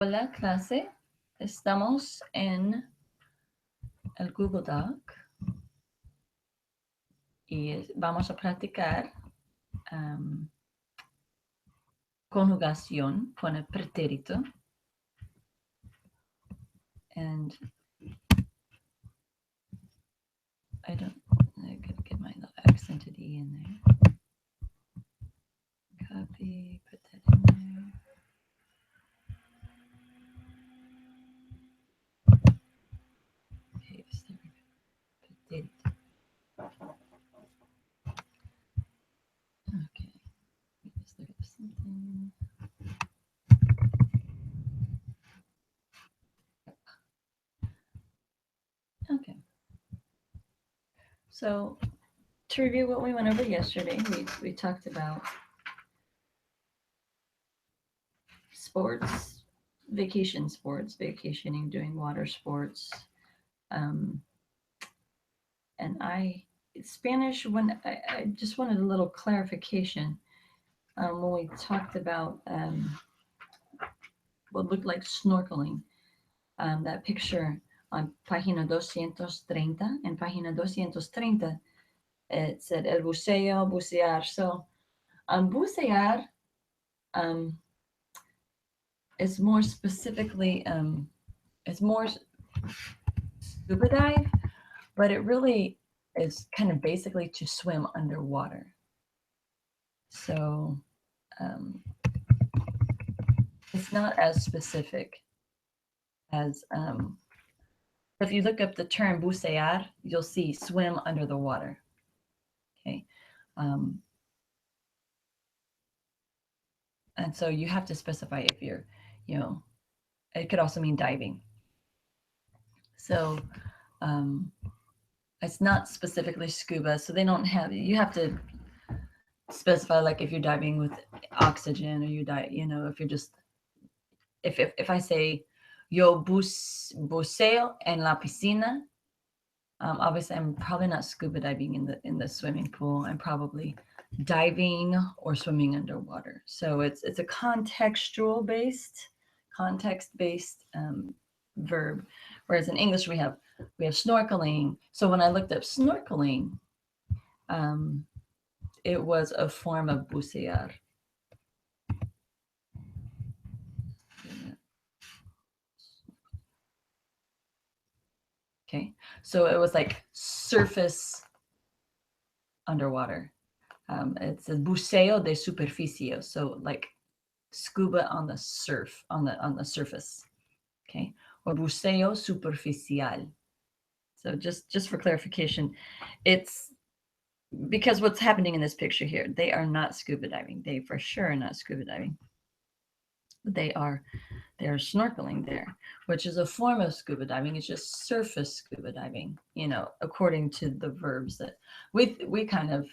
Hola, clase. Estamos en el Google Doc y vamos a practicar conjugación con el pretérito. And I could get my little accented E in there. Copy, put that in there. Paste, there we go. Pretérito. Okay, let's look at something. Okay. So to review what we went over yesterday, we talked about sports, vacationing, doing water sports. Um, and Spanish, when I just wanted a little clarification when we talked about what looked like snorkeling, that picture on página 230, and página 230, it said el buceo, bucear. So bucear um, is more specifically, it's more scuba dive, but it really is kind of basically to swim underwater. So it's not as specific as if you look up the term bucear, you'll see swim under the water. Okay. And so you have to specify if you're, it could also mean diving. So it's not specifically scuba. So they don't have, you have to specify like if you're diving with oxygen or you die, if you're just, if I say yo buceo en la piscina, obviously I'm probably not scuba diving in the swimming pool. I'm probably diving or swimming underwater. So it's a context based verb, whereas in English we have snorkeling. So when I looked up snorkeling, it was a form of bucear. Okay, so it was like surface underwater. It says buceo de superficie, so like scuba on the surface. Okay, or buceo superficial. So just for clarification, it's because what's happening in this picture here, they are not scuba diving. They for sure are not scuba diving. They are snorkeling there, which is a form of scuba diving. It's just surface scuba diving, according to the verbs that we kind of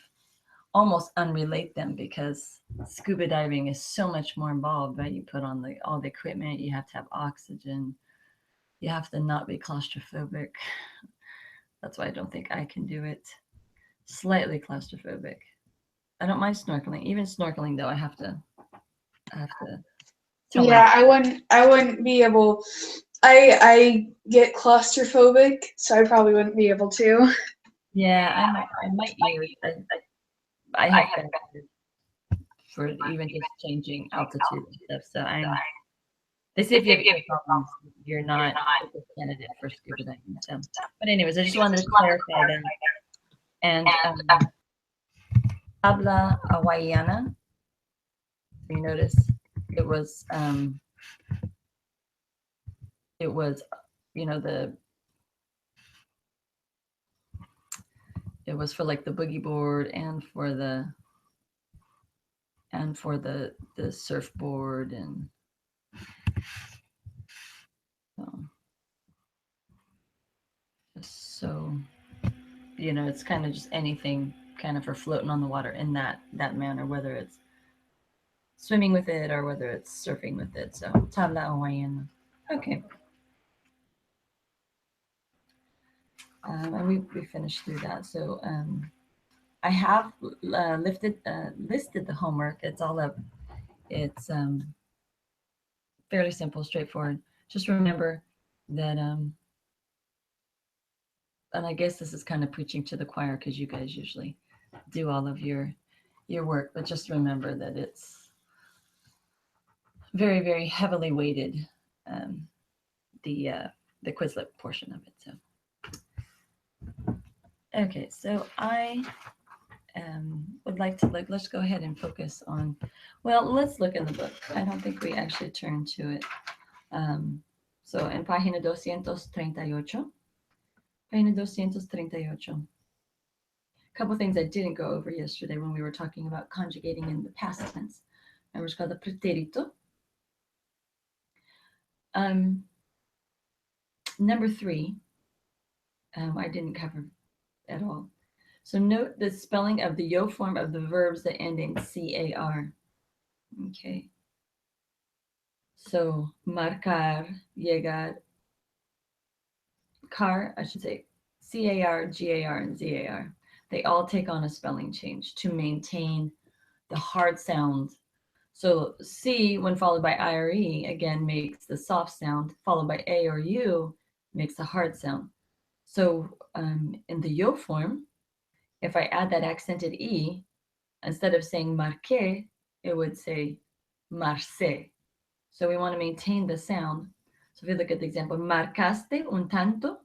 almost unrelate them, because scuba diving is so much more involved, right? You put on all the equipment, you have to have oxygen, you have to not be claustrophobic. That's why I don't think I can do it. Slightly claustrophobic. I don't mind snorkeling. Even snorkeling though, I have to yeah, I wouldn't be able. I get claustrophobic, so I probably wouldn't be able to. Yeah, my ears. I have been for even just changing altitude and stuff. So they say if you have ear problems, you're not a good candidate for scuba diving. So, but anyways, I just wanted to clarify that. And habla hawaiana. You notice it was the it was for like the boogie board and for the surfboard, and so it's kind of just anything kind of for floating on the water in that manner, whether it's swimming with it or whether it's surfing with it. So tabla hawaiiana. Okay. And we finished through that. So I have listed the homework. It's all up. It's fairly simple, straightforward. Just remember that, and I guess this is kind of preaching to the choir because you guys usually do all of your work, but just remember that it's very, very heavily weighted, um, the Quizlet portion of it. So, okay, so I would like to let's go ahead and focus on. Well, let's look in the book. I don't think we actually turned to it. So, en página 238. Página 238. A couple of things I didn't go over yesterday when we were talking about conjugating in the past tense. Remember, it's called the pretérito. Number 3, I didn't cover at all. So note the spelling of the yo form of the verbs that end in car. Okay. So marcar, llegar, car, I should say car, gar, and zar. They all take on a spelling change to maintain the hard sound. So C, when followed by I or E, again makes the soft sound, followed by A or U makes the hard sound. So in the yo form, if I add that accented E, instead of saying marqué, it would say marcé. So we want to maintain the sound. So if you look at the example, marcaste un tanto?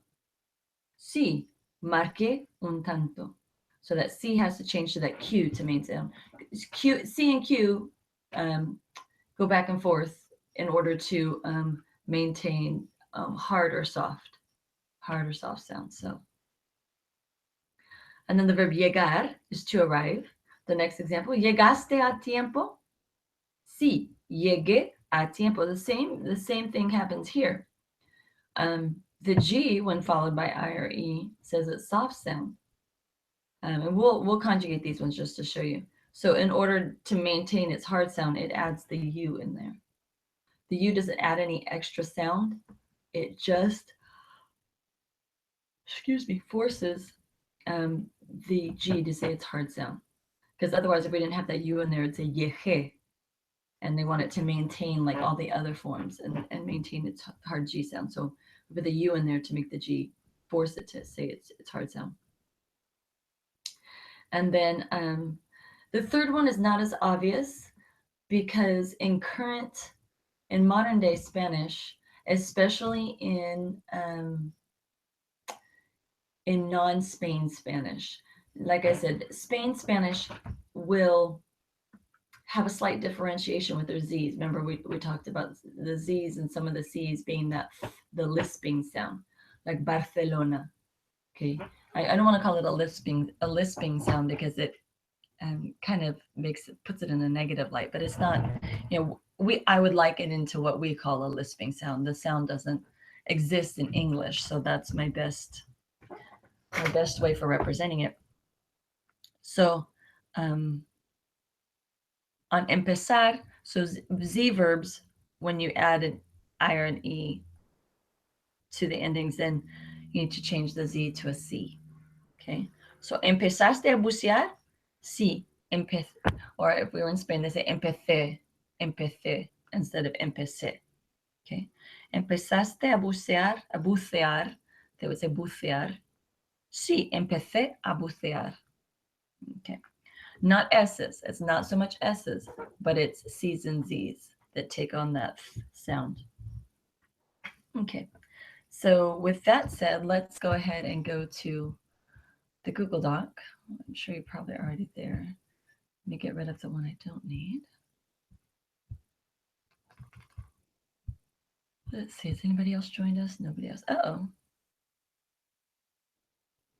Sí, marqué un tanto. So that C has to change to that Q to maintain. Q, C and Q go back and forth in order to maintain hard or soft sounds. So, and then the verb llegar is to arrive. The next example, llegaste a tiempo? Sí, llegué a tiempo. The same thing happens here. The G, when followed by I or E, says it's soft sound. And we'll conjugate these ones just to show you. So in order to maintain its hard sound, it adds the U in there. The U doesn't add any extra sound. It just, forces the G to say its hard sound. Because otherwise, if we didn't have that U in there, it'd say yeje. And they want it to maintain like all the other forms and maintain its hard G sound. So with a U in there to make the G, force it to say its hard sound. And then the third one is not as obvious because in modern day Spanish, especially in non-Spain Spanish, like I said, Spain Spanish will have a slight differentiation with their Z's. Remember, we talked about the Z's and some of the C's being the lisping sound, like Barcelona. Okay, I don't want to call it a lisping sound because it kind of puts it in a negative light, but it's not. I would liken it into what we call a lisping sound. The sound doesn't exist in English, so that's my best way for representing it. So on empezar, so Z verbs, when you add an I or an E to the endings, then you need to change the Z to a C. Okay, so empezaste a bucear? Sí, or if we were in Spain, they say empecé instead of empecé. Okay, empezaste a bucear, they would say bucear. Sí, empecé a bucear. Okay, not S's. It's not so much S's, but it's C's and Z's that take on that sound. Okay, so with that said, let's go ahead and go to the Google Doc. I'm sure you're probably already there. Let me get rid of the one I don't need. Let's see, has anybody else joined us? Nobody else. Uh-oh.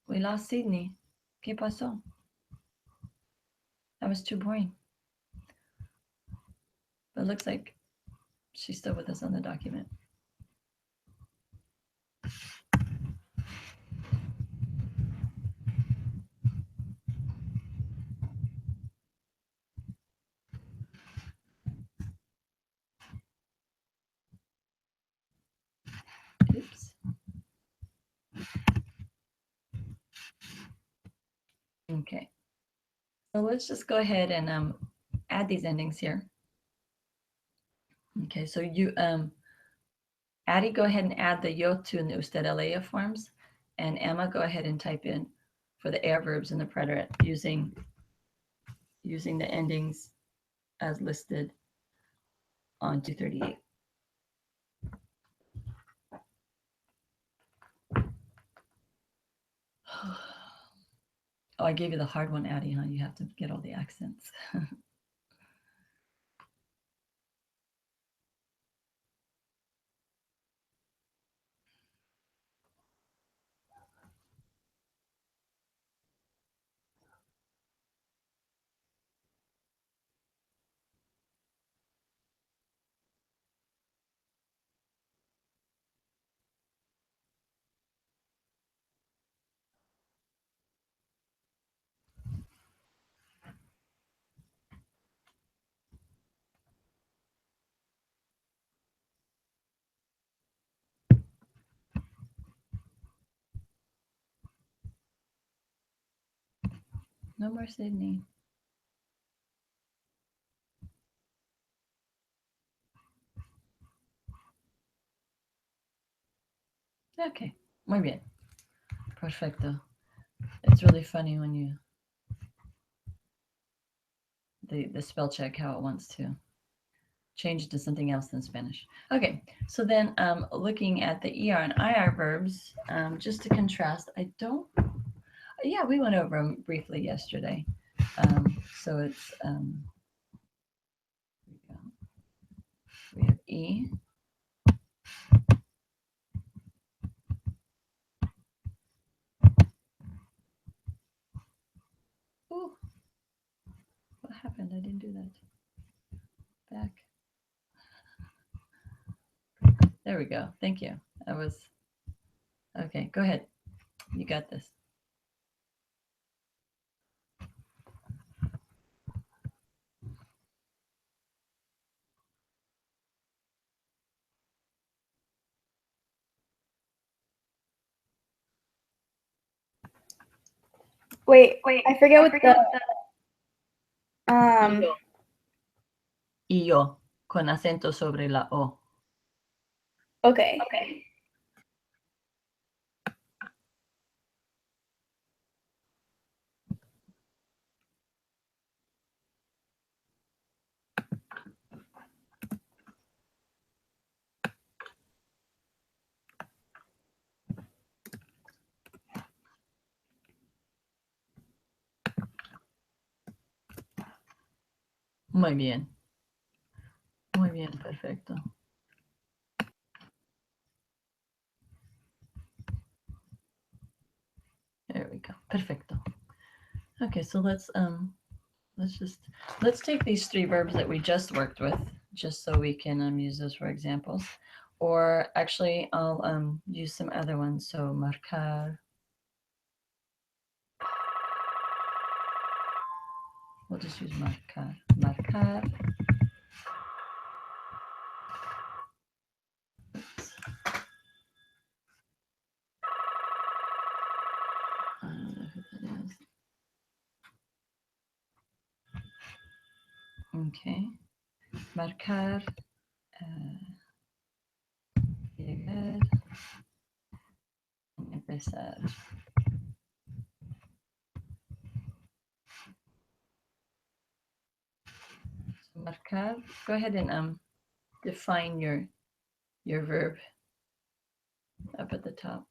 We lost Sydney. ¿Qué pasó? That was too boring. But it looks like she's still with us on the document. Oops. Okay. So let's just go ahead and add these endings here. Okay, so you Addie, go ahead and add the yo to the usted leía forms, and Emma, go ahead and type in for the adverbs and the preterite using the endings as listed on 238. Oh, I gave you the hard one, Addie, huh? You have to get all the accents. No more Sydney. Okay, muy bien. Perfecto. It's really funny when you the spell check how it wants to change to something else than Spanish. Okay, so then looking at the ER and IR verbs, just to contrast, yeah, we went over them briefly yesterday. So it's, we have E. Ooh, what happened? I didn't do that. Back. There we go. Thank you. That was, okay, go ahead. You got this. Wait, I forget what the Y yo, con acento sobre la O. okay. Muy bien. Muy bien, perfecto. There we go. Perfecto. Okay, so let's take these three verbs that we just worked with, just so we can use those for examples. Or actually, I'll use some other ones. So marcar. We'll just use marcar. Marcar. Oops. I don't know who that is. Okay. Marcar. Llegar. Empezar. So marcar. Go ahead and define your verb up at the top.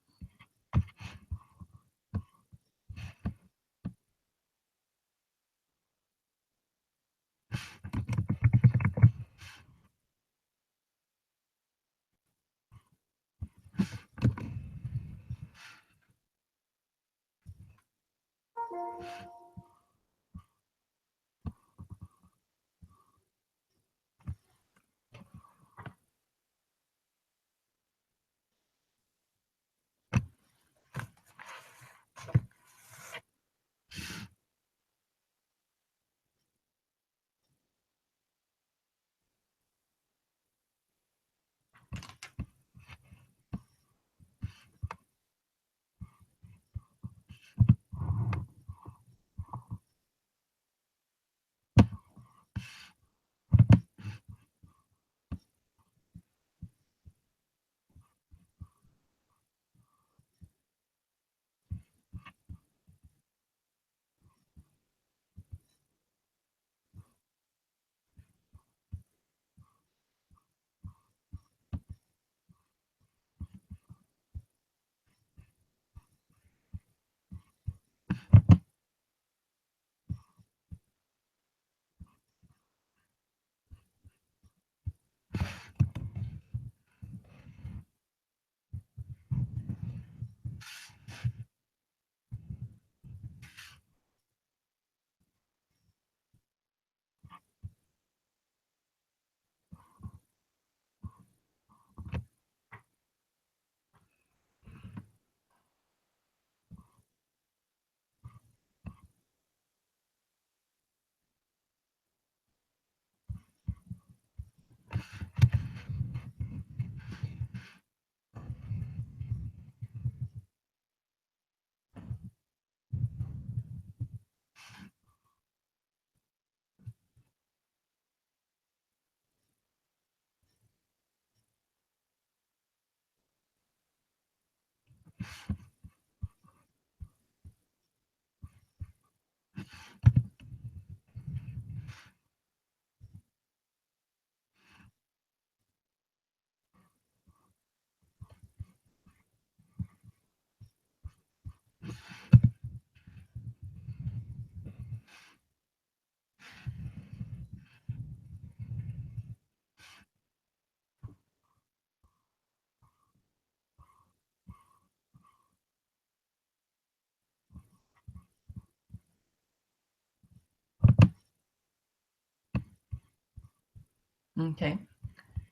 Okay.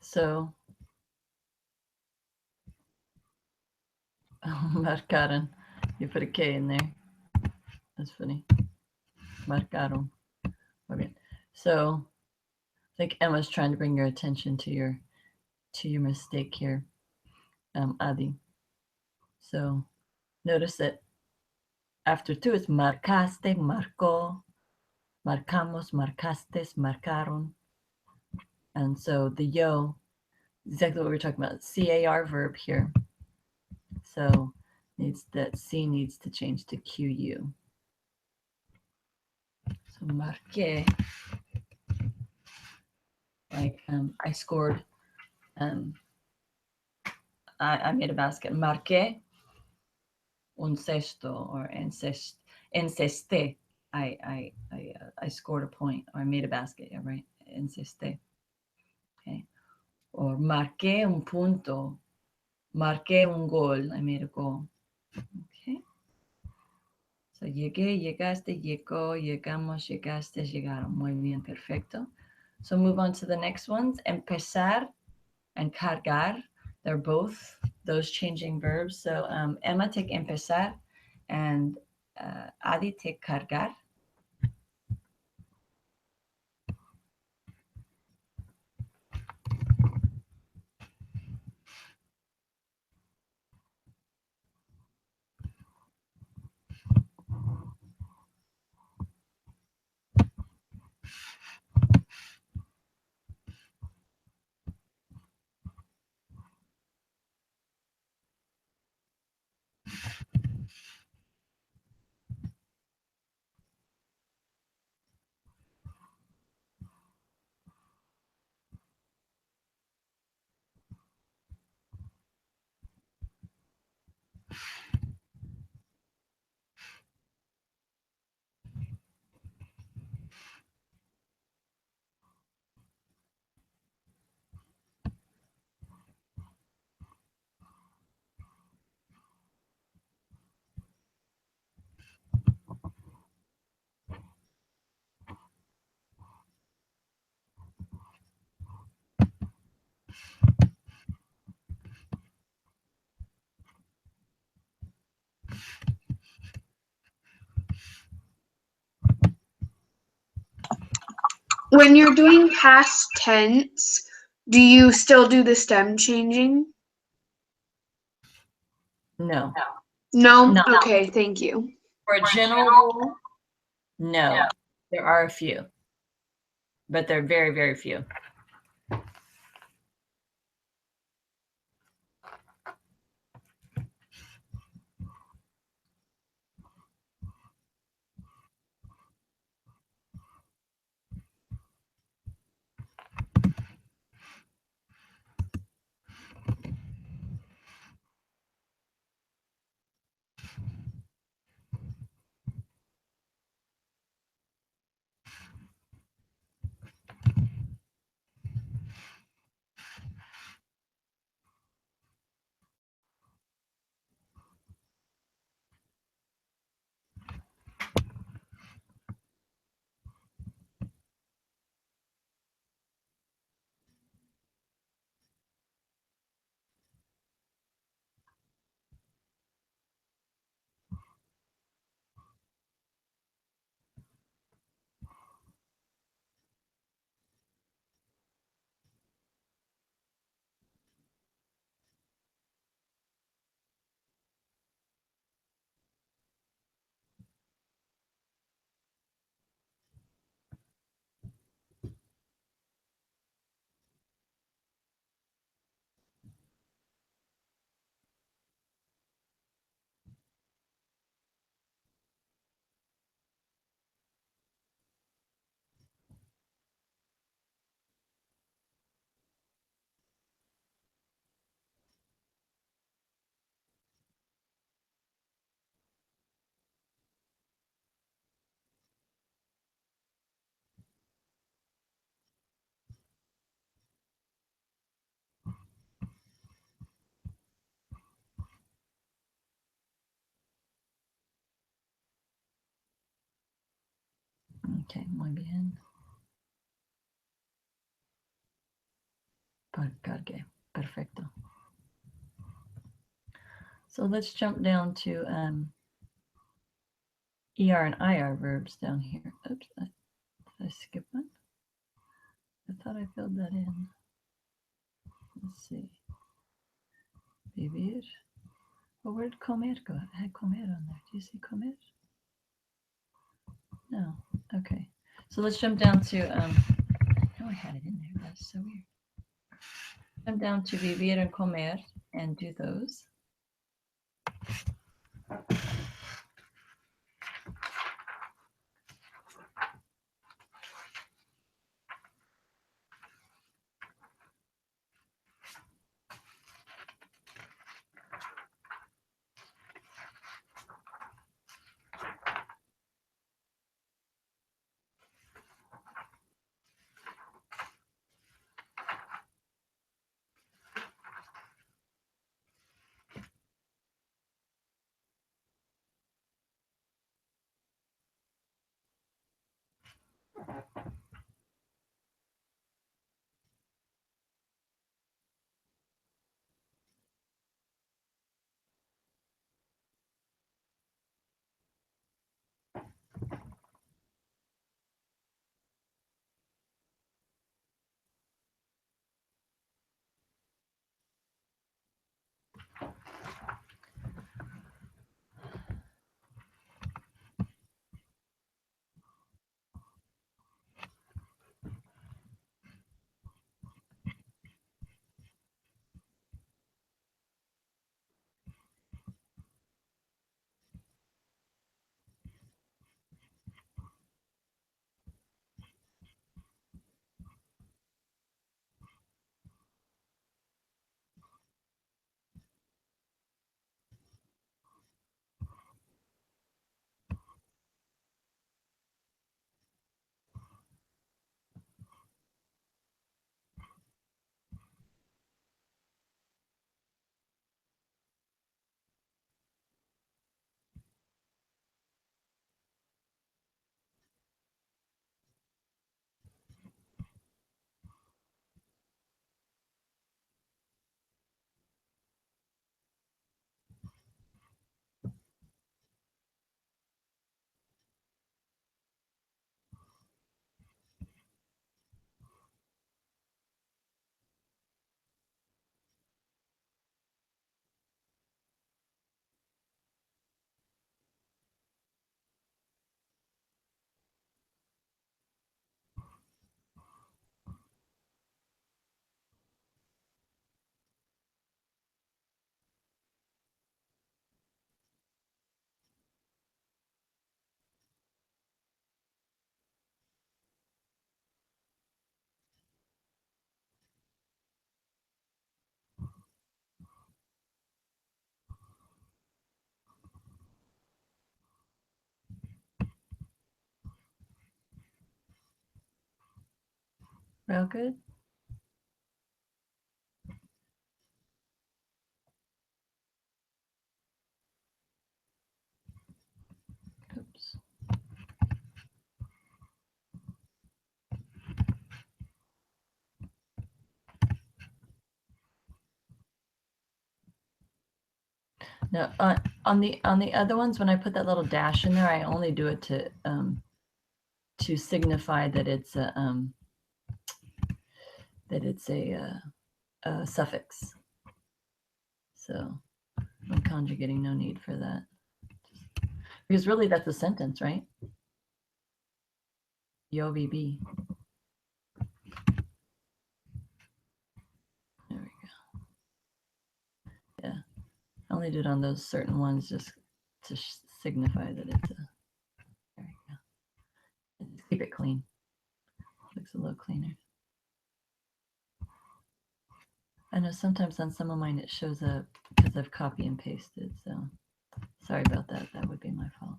So, marcaron. You put a K in there. That's funny. Marcaron. Muy bien. So, I think Emma's trying to bring your attention to your mistake here, Adi. So, notice that after two is marcaste, marcó, marcamos, marcastes, marcaron. And so the yo, exactly what we were talking about, CAR verb here. So that C needs to change to QU. So marqué, like I scored, I made a basket. Marqué un cesto or encesté. I scored a point or I made a basket. Yeah, right. Encesté. Okay. Or marqué un punto. Marqué un gol. I made a goal. Okay. So llegué, llegaste, llegó, llegamos, llegaste, llegaron. Muy bien, perfecto. So move on to the next ones. Empezar and cargar. They're both those changing verbs. So Emma, take empezar, and Adi, take cargar. When you're doing past tense, do you still do the stem changing? No. No? No. Okay, thank you. For a general rule, no. There are a few, but they're very, very few. Okay, muy bien. cargue. Perfecto. So let's jump down to ER and IR verbs down here. Oops, did I skip one? I thought I filled that in. Let's see. Vivir. Well, where did comer go? I had comer on there. Do you see comer? No. Okay. So let's jump down to, I know I had it in there. That's so weird. Jump down to vivir and comer and do those. Real good? Oops. No, on the other ones, when I put that little dash in there, I only do it to signify that it's a suffix. So when conjugating, no need for that, because really that's a sentence, right? Yo viví. There we go. Yeah, I only do it on those certain ones just to signify that it's a. There we go. And keep it clean. Looks a little cleaner. I know sometimes on some of mine it shows up because I've copy and pasted. So sorry about that. That would be my fault.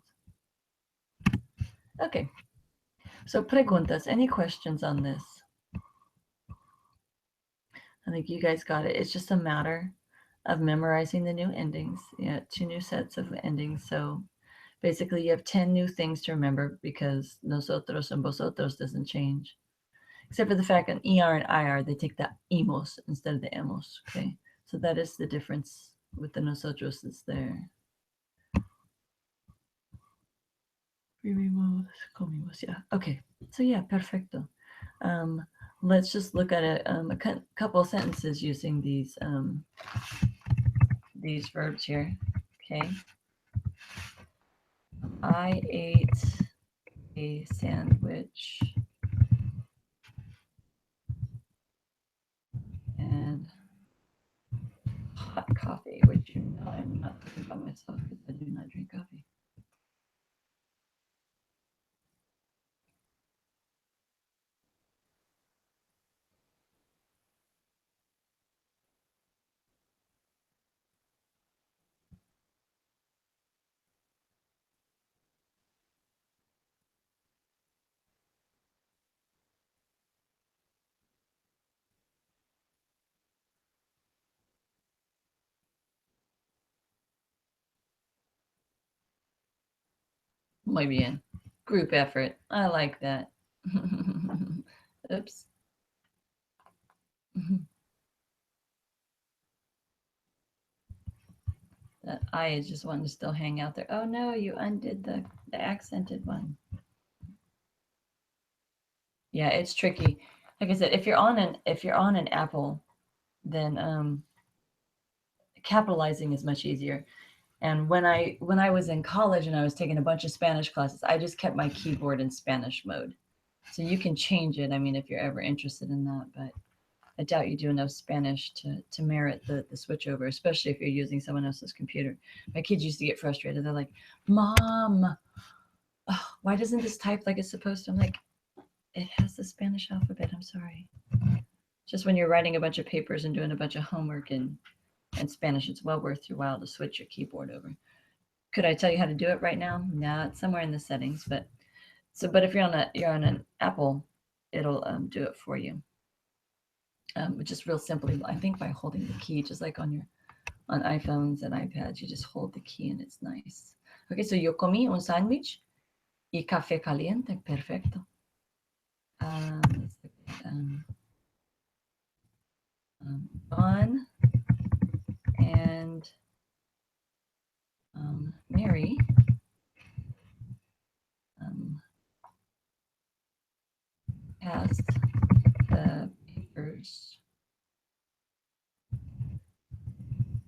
Okay. So preguntas. Any questions on this? I think you guys got it. It's just a matter of memorizing the new endings. Yeah, 2 new sets of endings. So basically you have 10 new things to remember because nosotros and vosotros doesn't change. except for the fact that ER and IR, they take the imos instead of the hemos, okay? So that is the difference with the nosotros is there. Vivimos, comimos, yeah. Okay, so yeah, perfecto. Let's just look at a couple sentences using these verbs here, okay? I ate a sandwich and hot coffee, which you know I'm not talking about myself because I do not drink coffee. Muy bien. Group effort. I like that. Oops. That I is just wanting to still hang out there. Oh no, you undid the accented one. Yeah, it's tricky. Like I said, if you're on an Apple, then capitalizing is much easier. And when I was in college and I was taking a bunch of Spanish classes, I just kept my keyboard in Spanish mode. So you can change it. I mean, if you're ever interested in that, but I doubt you do enough Spanish to merit the switch over, especially if you're using someone else's computer. My kids used to get frustrated. They're like, Mom, why doesn't this type like it's supposed to? I'm like, it has the Spanish alphabet. I'm sorry. Just when you're writing a bunch of papers and doing a bunch of homework in Spanish, it's well worth your while to switch your keyboard over. Could I tell you how to do it right now? No, it's somewhere in the settings. But if you're on an Apple, it'll do it for you. Just real simply, I think by holding the key, just like on iPhones and iPads, you just hold the key and it's nice. Okay, so yo comí un sándwich y café caliente. Perfecto. John and Mary passed the papers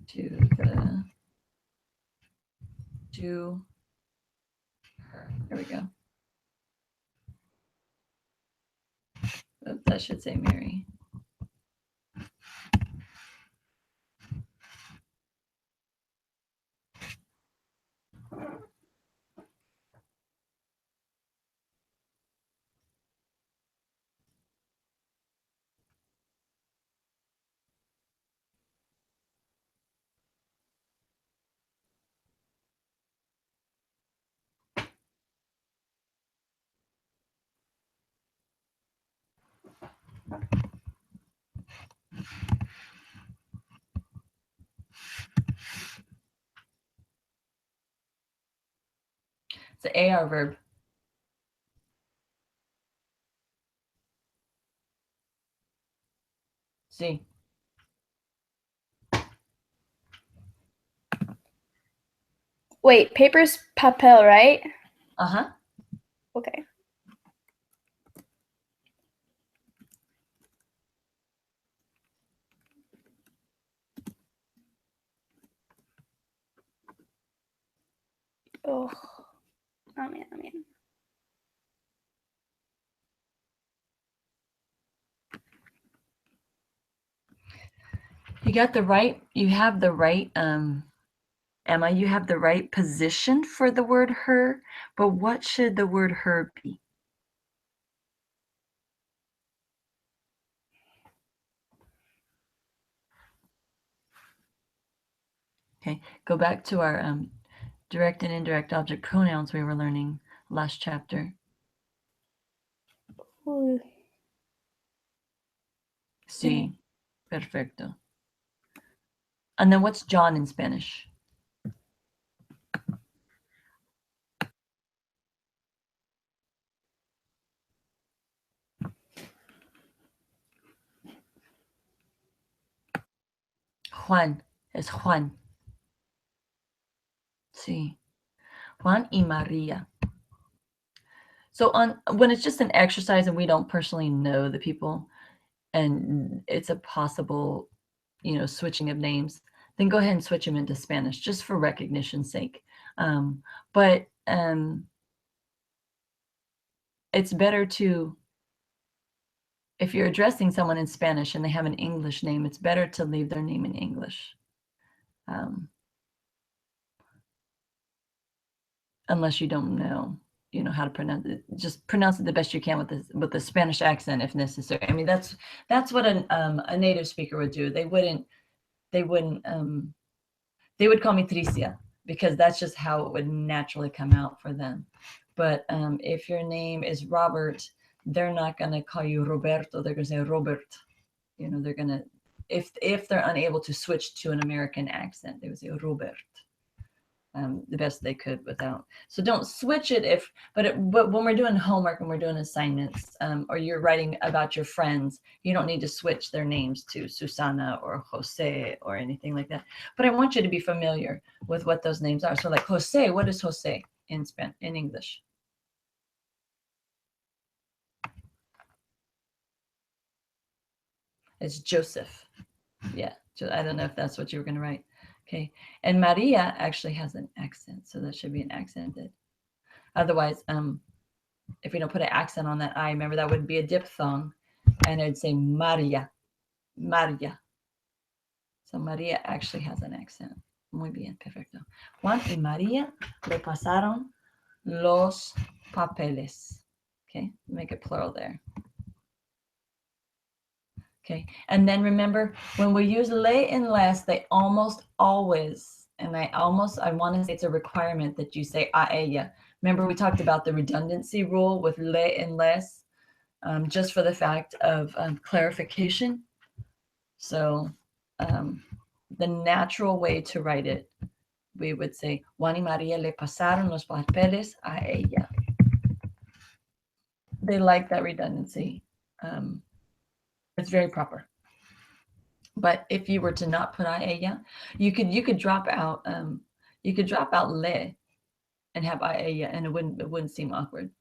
to her. There we go. Oops, that should say Mary. It's an AR verb. See. Wait, paper's papel, right? Uh-huh. Okay. Oh man. You have the right, Emma, you have the right position for the word her, but what should the word her be? Okay, go back to our direct and indirect object pronouns we were learning last chapter. Ooh. Sí, perfecto. And then what's John in Spanish? Juan. Es Juan. Sí. Juan y Maria. So when it's just an exercise and we don't personally know the people and it's a possible, switching of names, then go ahead and switch them into Spanish just for recognition's sake. But it's better to, if you're addressing someone in Spanish and they have an English name, it's better to leave their name in English. Unless you don't know, how to pronounce it. Just pronounce it the best you can with the Spanish accent if necessary. I mean, that's what a native speaker would do. They would call me Tricia because that's just how it would naturally come out for them. But if your name is Robert, they're not going to call you Roberto. They're going to say Robert. They're going to, if they're unable to switch to an American accent, they would say Robert. The best they could without. So don't switch it but when we're doing homework and we're doing assignments, or you're writing about your friends, you don't need to switch their names to Susana or Jose or anything like that. But I want you to be familiar with what those names are. So like Jose, what is Jose in English? It's Joseph. Yeah, I don't know if that's what you were going to write. Okay, and Maria actually has an accent, so that should be an accented. Otherwise, if we don't put an accent on that I, remember that would be a diphthong, and it'd say Maria, Maria. So Maria actually has an accent. Muy bien, perfecto. Juan y María le pasaron los papeles. Okay, make it plural there. Okay, and then remember, when we use le and les, they almost always, and I want to say it's a requirement that you say a ella. Remember we talked about the redundancy rule with le and les, just for the fact of clarification. So the natural way to write it, we would say, Juan y María le pasaron los papeles a ella. They like that redundancy. It's very proper. But if you were to not put a ella, you could drop out le and have a ella, and it wouldn't seem awkward.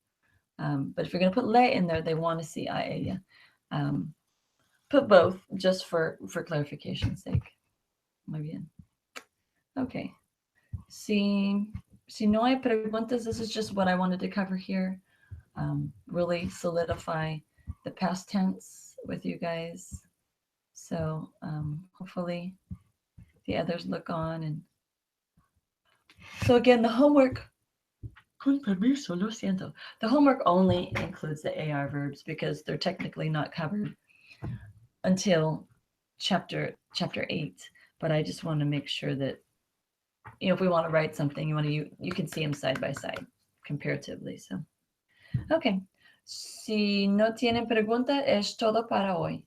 But if you're going to put le in there, they want to see a ella. Put both just for clarification's sake. Muy bien. Okay. Si no hay preguntas, this is just what I wanted to cover here. Really solidify the past tense with you guys. So hopefully the others look on. And so again, the homework, con permiso, lo siento. The homework only includes the AR verbs because they're technically not covered until chapter 8. But I just want to make sure that, if we want to write something, you can see them side by side comparatively. So, okay. Si no tienen pregunta, es todo para hoy.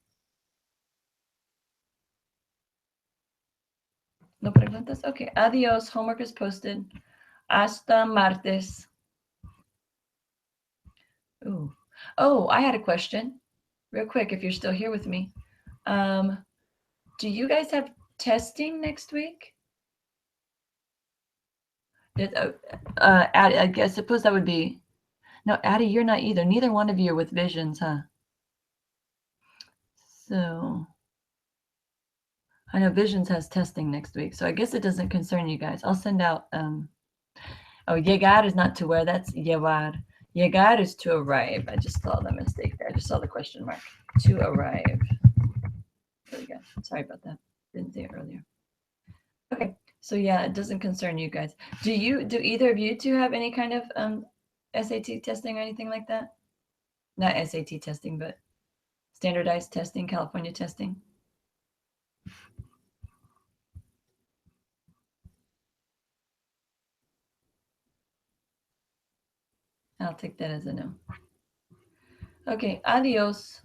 No preguntas? Okay. Adios. Homework is posted. Hasta martes. Ooh. Oh, I had a question. Real quick, if you're still here with me. Do you guys have testing next week? I guess suppose that would be. No, Addie, you're not either. Neither one of you are with Visions, huh? So I know Visions has testing next week, so I guess it doesn't concern you guys. I'll send out. Oh, llegar is not to wear. That's llevar. Llegar is to arrive. I just saw the mistake there. I just saw the question mark. To arrive. There we go. Sorry about that. Didn't say it earlier. Okay. So yeah, it doesn't concern you guys. Do either of you two have any kind of SAT testing or anything like that? Not SAT testing, but standardized testing, California testing. I'll take that as a no. Okay, adios.